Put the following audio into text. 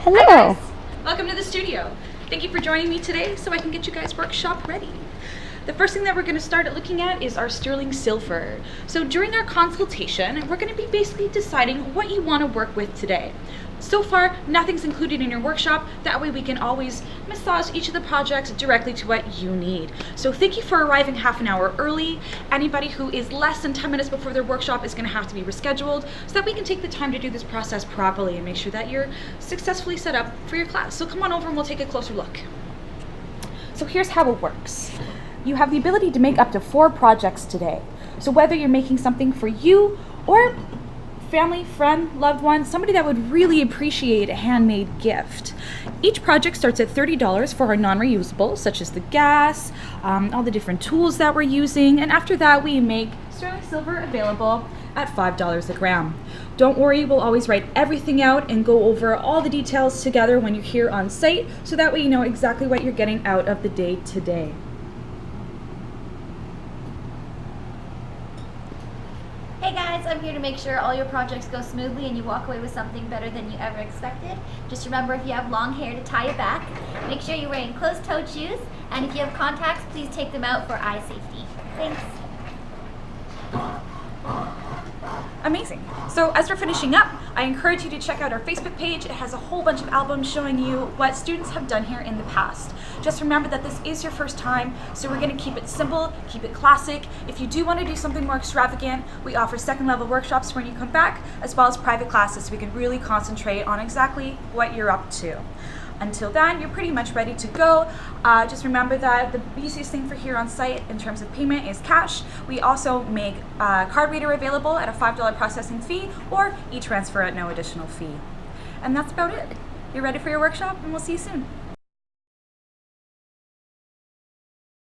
Hello. Hi guys. Welcome to the studio. Thank you for joining me today so I can get you guys workshop ready. The first thing that we're going to start looking at is our sterling silver. So during our consultation, we're going to be basically deciding what you want to work with today. So far, nothing's included in your workshop. That way we can always massage each of the projects directly to what you need. So thank you for arriving half an hour early. Anybody who is less than 10 minutes before their workshop is going to have to be rescheduled so that we can take the time to do this process properly and make sure that you're successfully set up for your class. So come on over and we'll take a closer look. So here's how it works. You have the ability to make up to 4 projects today. So whether you're making something for you or family, friend, loved one, somebody that would really appreciate a handmade gift. Each project starts at $30 for our non-reusable, such as the gas, all the different tools that we're using, and after that we make sterling silver available at $5 a gram. Don't worry, we'll always write everything out and go over all the details together when you're here on site, so that way you know exactly what you're getting out of the day today. Hey guys, I'm here to make sure all your projects go smoothly and you walk away with something better than you ever expected. Just remember, if you have long hair, to tie it back. Make sure you're wearing closed-toed shoes, and if you have contacts, please take them out for eye safety. Thanks. Amazing. So as we're finishing up, I encourage you to check out our Facebook page. It has a whole bunch of albums showing you what students have done here in the past. Just remember that this is your first time, so we're going to keep it simple, keep it classic. If you do want to do something more extravagant, we offer second level workshops when you come back, as well as private classes, so we can really concentrate on exactly what you're up to. Until then, you're pretty much ready to go. Just remember that the easiest thing for here on site in terms of payment is cash. We also make a card reader available at a $5 processing fee, or e-transfer at no additional fee. And that's about it. You're ready for your workshop, and we'll see you soon.